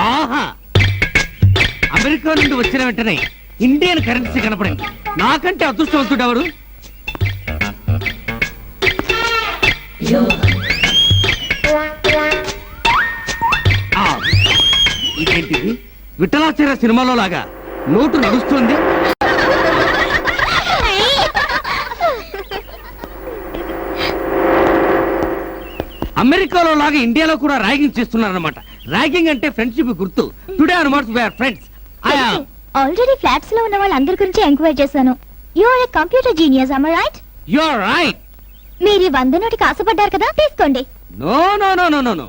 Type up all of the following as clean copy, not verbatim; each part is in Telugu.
ఆహా, అమెరికా నుండి వచ్చిన వెంటనే ఇండియన్ కరెన్సీ కనపడింది. నాకంటే అదృష్టవంతుడు ఎవరు? ఇదేంటిది? విఠలాచార్య సినిమాలో లాగా నోటు నడుస్తుంది. అమెరికాలో లాగా ఇండియాలో కూడా ర్యాగింగ్ చేస్తున్నారన్నమాట. ర్యాగింగ్ అంటే ఫ్రెండ్షిప్ గుర్తు. Today onwards we are friends. Already flats లో ఉన్న వాళ్ళందరి గురించి ఎంక్వైరీ చేశాను. You are a computer genius, am I right? You are right. మీరు ఈ 100 నోటికి ఆశపడ్డారు కదా, తీసుకోండి. No no no no no no,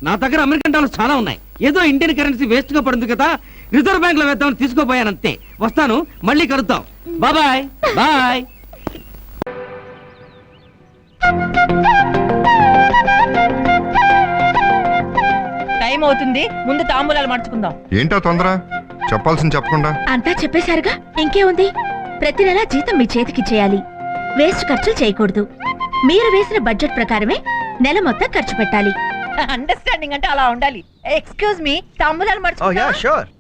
నా దగ్గర అమెరికన్ డాలర్స్ చాలా ఉన్నాయి. ఏదో ఇండియన్ కరెన్సీ వేస్ట్ గా పడింది కదా, రిజర్వ్ బ్యాంక్ లో వేద్దామని తీసుకోపోయానంతే. వస్తాను, మళ్ళీ కలుద్దాం. Bye bye. టైం అవుతుంది, ముందు తాంబూలాలు మార్చుకుందాం. ఏంటో తొందర, చెప్పాల్సింది చెప్పకుండా. అంతా చెప్పేశారుగా, ఇంకే ఉంది. ప్రతి నెల జీతం మీ చేతికి చేయాలి. వేస్ట్ ఖర్చులు చేయకూడదు. మీరు వేసిన బడ్జెట్ ప్రకారమే నెల మొత్తం ఖర్చు పెట్టాలి. అండర్స్టాండింగ్ అంటే అలా ఉండాలి. ఎక్స్క్యూజ్ మీ, తాంబూలాలు మార్చుకుందాం.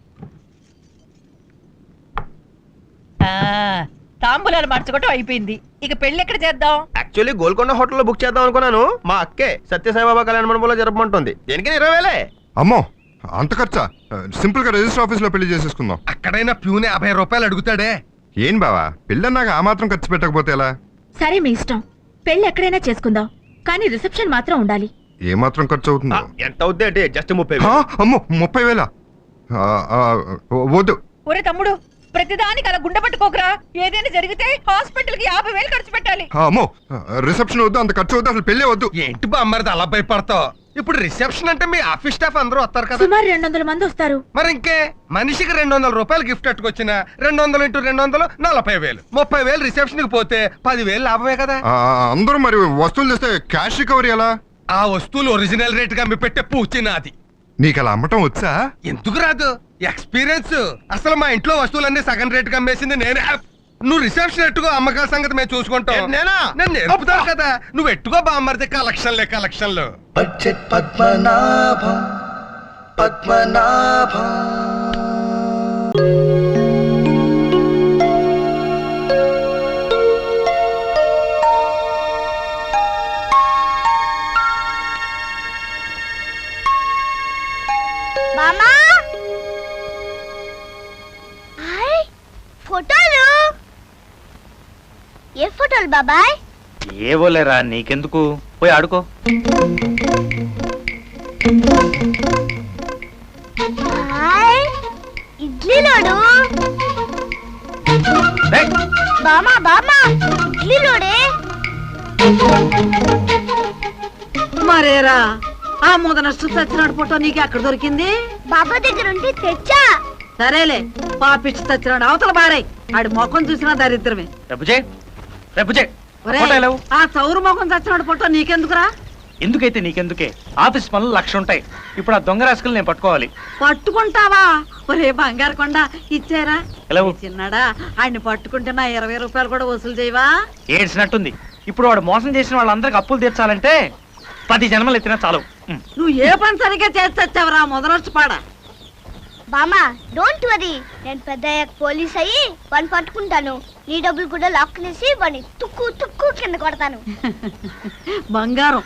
తాంబూలాలు మార్చుకోవటం అయిపోయింది. ఇక పెళ్లి ఎక్కడ చేద్దాం? యాక్చువల్లీ గోల్కొండ హోటల్లో బుక్ చేద్దాం అనుకున్నాను. మా అక్కే సత్యసాయిబాబా కళ్యాణ మండపంలో జరపమంటుంది. దేనికి 20,000. అమ్మో, అంత ఖర్చా? సింపుల్ గా రిజిస్టర్ ఆఫీస్ లో పెళ్లి చేసేసుకుందాం. అక్కడైనా ప్యూనే 50 రూపాయలు అడుగుతాడే. ఏం బావా, పెళ్ళన్నాక ఆ మాత్రం ఖర్చు పెట్టకపోతే ఎలా? సరే మీ ఇష్టం, పెళ్లి ఎక్కడైనా చేసుకుందాం, కానీ రిసెప్షన్ మాత్రం ఉండాలి. ఏ మాత్రం ఖర్చు అవుతుందో? ఎంత అవుద్ది అంటే జస్ట్ 30,000. అమ్మో, 30,000? వద్దు. ఒరే తమ్ముడు, ప్రతిదానికి అలా గుండె పట్టుకోకరా. ఏదైనా జరిగితే హాస్పిటల్ కి 50,000 ఖర్చు పెట్టాలి. అమ్మో, రిసెప్షన్ వద్దు, అంత ఖర్చు వద్దు, అసలు పెళ్ళే వద్దు. ఏంటి బామ్మరిది అలా భయపడతావు? ఇప్పుడు రిసెప్షన్ అంటే మీ ఆఫీస్ స్టాఫ్ అందరూ వస్తారు కదా. సుమారు 200 మంది వస్తారు. మరి ఇంకే, మనిషికి 200 రూపాయలు గిఫ్ట్ అట్టుకొచ్చిన 200 × 200 40,000. 30,000 రిసెప్షన్ కి పోతే 10,000 లాభమే కదా. అందరూ మరి వస్తువులు తెస్తే క్యాష్ రికవరీ ఎలా? ఆ వస్తువులు ఒరిజినల్ రేట్ గా మీ పెట్టే పూచినాది. నీకు అలా అమ్మటం వచ్చా? ఎందుకు రాదు, ఎక్స్పీరియన్స్. అసలు మా ఇంట్లో వస్తువులన్నీ సగం రేట్ గా అమ్మేసింది నేనే. నువ్వు రిసెప్షన్ ఎట్టుకో, అమ్మకాల సంగతి మేము చూసుకుంటాం. నేను నేర్పుతాను కదా, నువ్వు ఎట్టుకో బామ్మరిది. కలెక్షన్లే కలెక్షన్లు. బడ్జెట్ పద్మనాభం పద్మనాభం. మామా, హాయ్, ఫోటోలు. ఏ ఫోటోలు బాబాయ్? ఏవోలేరా, నీకెందుకు, పోయి ఆడుకో. Hi, idli load. బామా బామా, ఇడ్లీ లోడే. మరేరా, ఆ ముదనష్టు చచ్చినాడు ఫోటో నీకు ఎక్కడ దొరికింది? బాబా దగ్గర ఉంటే తెచ్చా. సరేలే, పాపిచ్చి చచ్చినాడు అవతల బారే. ఆడి ముఖం చూసినా దరిద్రమే. ఆ చౌరు ముఖం చచ్చినాడు ఫోటో నీకెందుకురా? ఎందుకైతే నీకెందుకే, ఆఫీస్ పనులు 1,00,000 ఉంటాయి. ఇప్పుడు ఆ దొంగ రాసుకులు నేను పట్టుకోవాలి. పట్టుకుంటావా? ఒరే బంగారు కొండ, ఇచ్చారా? చిన్నాడా, ఆయన్ని పట్టుకుంటే నా 20 రూపాయలు కూడా వసూలు చేయవా? ఏడ్చినట్టుంది. ఇప్పుడు వాడు మోసం చేసిన వాళ్ళందరికి అప్పులు తీర్చాలంటే 10 జన్మలు ఎత్తినా చాలు. నువ్వు ఏ పని సరిగ్గా చేసి తెచ్చావరా మొదలొచ్చు పాడా? బామా, డోంట్ వరీ, నేను పెద్ద పోలీస్ అయ్యి పని పట్టుకుంటాను. నీ డబ్బులు కూడా లాక్కునేసి పని తుక్కు తుక్కు కింద కొడతాను. బంగారం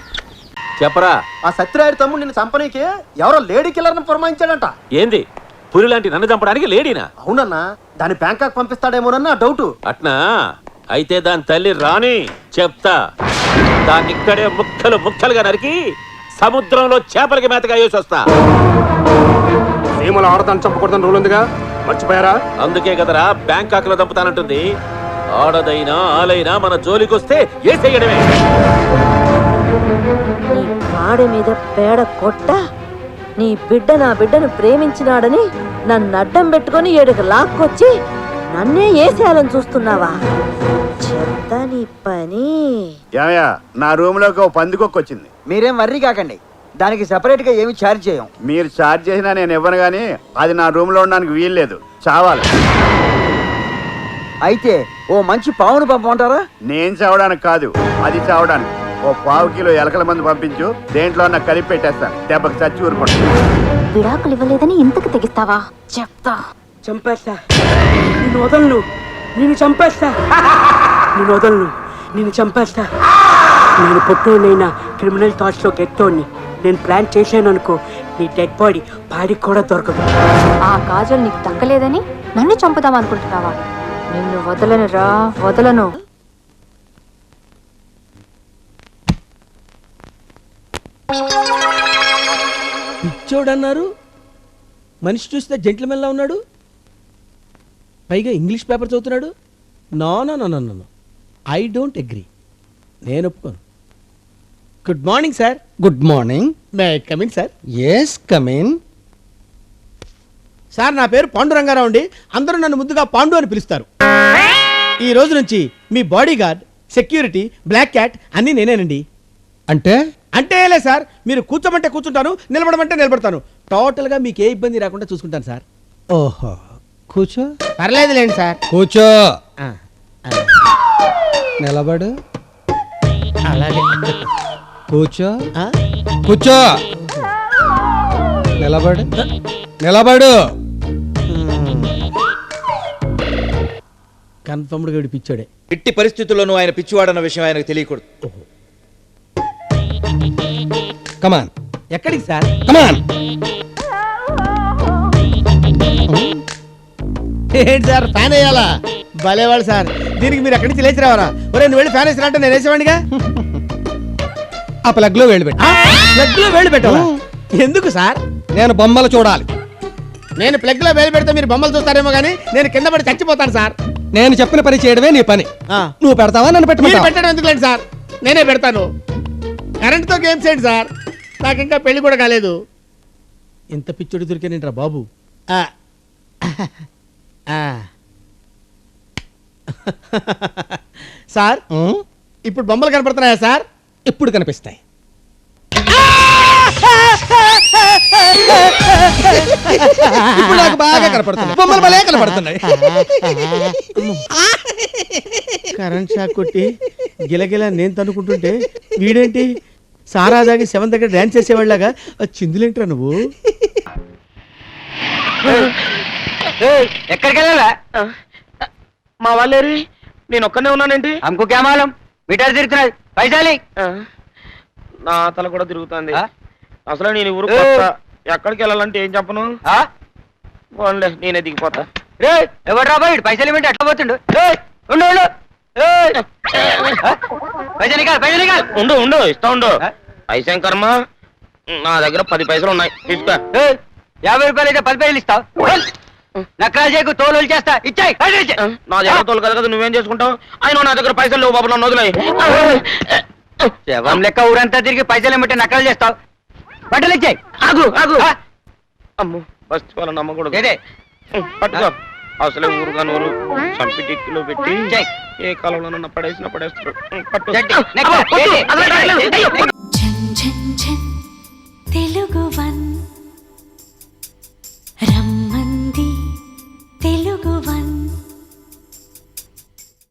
చెప్పరా, ఆ సత్యరాయుడు తమ్ముడు నిన్ను చంపనీకి ఎవరో లేడీ కిల్లర్ని పురమాయించాడంట. ఏంది, పులి లాంటి నన్ను చంపడానికి లేడీనా? అవునన్నా, దాన్ని బ్యాంకాక్ పంపిస్తాడేమోనన్నా డౌట్. అట్నా? అయితే దాని తల్లి రాని చెప్తా. దాన్ని ఇక్కడే ముక్కలుగా నరికి సముద్రంలో చేపలకి మేతగా వేసి వస్తా. సీమలో ఆడదాన్ని చంపకూడదని రూల్ ఉందిగా, మర్చిపోయారా? అందుకే కదరా బ్యాంకాక్ లో చంపుతానంటుంది. ఆడదైనా ఆలైనా మన జోలికొస్తే ఏసేయడమే. నీ కాడి మీద పేడ కొట్ట, నీ బిడ్డ నా బిడ్డను ప్రేమించినాడని నన్ను అడ్డం పెట్టుకుని 7కి లాక్కొచ్చి నన్నే ఏసేయాలని చూస్తున్నావా? చెప్తా నీ పని. నా రూమ్ లోకి ఓ పందికొక్కొచ్చింది. మీరేం వర్రీ కాకండి, దానికి సెపరేట్ గా ఏమి ఛార్జ్ చేయం. మీరు ఛార్జ్ చేసినా నేను ఇవ్వను గానీ అది నా రూమ్ లో ఉండడానికి వీల్లేదు, చావాలి. అయితే ఓ మంచి పావును పంపమంటారా? నేను చావడానికి కాదు, అది చావడానికి. ఓ 1/4 కిలో ఎలకల మందు పంపించు, దేంట్లో అన్న కలిపి పెట్టేస్తాను, దెబ్బకి చచ్చి ఊరుకోండి. విడాకులు ఇవ్వలేదని ఇంతకు తెగిస్తావా? చెప్తా. చంపేస్తా, నిన్ను వదలను, నిన్ను చంపేస్తా, నిన్ను వదలను, నిన్ను చంపేస్తా. నేను పుట్టినైనా క్రిమినల్ థాట్స్ లో గెట్టోని. నేను ప్లాన్ చేశాను అనుకో, నీ డెడ్ బాడీ పాడికి కూడా దొరకదు. ఆ కాజల్ నీకు దక్కలేదని నన్ను చంపుదాం అనుకుంటున్నావా? నిన్ను వదలను రా, వదలను. పిచ్చోడన్నారు, మనిషి చూస్తే జెంట్లమెన్ లా ఉన్నాడు, పైగా ఇంగ్లీష్ పేపర్ చదువుతున్నాడు. No no no no no, I don't agree. నేను ఒప్పుకోను. Good morning sir. Good morning. May I come in sir? Yes come in. Sir నా పేరు పాండురంగారావు అండి, అందరూ నన్ను ముద్దుగా పాండు అని పిలుస్తారు. ఈ రోజు నుంచి మీ bodyguard, security, black cat అన్నీ నేనేనండి. అంటే అంటే లే సార్, మీరు కూర్చోమంటే కూర్చుంటాను, నిలబడమంటే నిలబడతాను. టోటల్గా మీకు ఏ ఇబ్బంది రాకుండా చూసుకుంటాను సార్. ఓహో, కూర్చో. పర్లేదులేండి సార్. కూర్చో. నిలబడు. అలాగే. కూర్చో. కూర్చో. నిలబడు. నిలబడు. కన్ఫర్మ్డ్గా వీడు పిచ్చాడే. ఇట్టి పరిస్థితుల్లోనూ ఆయన పిచ్చివాడన్న విషయం ఆయనకు తెలియకూడదు. కమాన్. ఎక్కడికి సార్? కమాన్. ఏంటి సార్ ఫ్యాన్ వేయాలా? భలేవాడు సార్, దీనికి మీరు ఎక్కడి నుంచి లేచి రావరా? ఒరే నువ్వు వెళ్ళి ఫ్యాన్ వేసినా అంటే నేను వేసేవాడిగా. ఆ ప్లగ్ లో వేళ్ళు పెట్టు. ప్లగ్ లో వేలు పెట్టాలా? ఎందుకు సార్? నేను బొమ్మలు చూడాలి. నేను ప్లగ్ లో వేలు పెడితే మీరు బొమ్మలు చూస్తారేమో కానీ నేను కింద పడి చచ్చిపోతాను సార్. నేను చెప్పిన పని చేయడమే నీ పని. నువ్వు పెడతావా, నన్ను మీరు పెట్టమంటావా? పెట్టడం ఎందుకులేండి సార్, నేనే పెడతాను. కరెంట్తో గేమ్స్ ఏంటి సార్? నాకు ఇంకా పెళ్లి కూడా కాలేదు. ఇంత పిచ్చుడు దొరికానంట్రా బాబు. సార్ ఇప్పుడు బొమ్మలు కనపడుతున్నాయా సార్? ఇప్పుడు కనిపిస్తాయి. ఇప్పుడు నాకు బాగా కనపడుతున్నాయి, బొమ్మలు భలే కనపడుతున్నాయి. కరెంట్ షాక్ కొట్టి గిలగిల నేను తనుకుంటుంటే వీడేంటి సారా దాగి 7 దగ్గర డాన్స్ చేసేవాళ్ళగా చిందులేంట్రా నువ్వు? ఎక్కడికి వెళ్ళాలా? మా వాళ్ళేరి, నేను ఒక్కనే ఉన్నానండి. అమ్కు క్యామాలం మీటర్ తిరుగుతున్నది, పైసాలి. నా తల కూడా తిరుగుతుంది. అసలు నేను ఊరు ఎక్కడికి వెళ్ళాలంటే ఏం చెప్పను. పోన్లే, నేనే దిగిపోతా. ఎవరు రాబోయి పైసలు ఏమిటి ఎట్లా పోతుండు? ఉండు ఉండు, ఇస్తా ఉండు. పైసా కర్మ, నా దగ్గర 10 పైసలు ఉన్నాయి, తీసుకో. 50 రూపాయలు అయితే 10 పైసలు ఇస్తావు? నక్కలు చేయకు, తోలు చేస్తా, ఇచ్చాయి. నా దగ్గర తోలు కదా కదా, నువ్వేం చేసుకుంటావు? ఆయన నా దగ్గర పైసలు లేవు బాబు, నన్ను వదిలేయి. శవం లెక్క ఊరంతా తిరిగి పైసలు ఏమిటి నక్కలు చేస్తావు? బట్టలు ఇచ్చాయి. ఆగు ఆగు. అమ్ము, బస్ వాళ్ళ నమ్మకూడదు. పట్టుకో. అసలే ఊరుగా నూరు చంపి టిక్కిలో పెట్టి ఏ కాలంలో పడేసిన పడేస్తారు. పట్టు.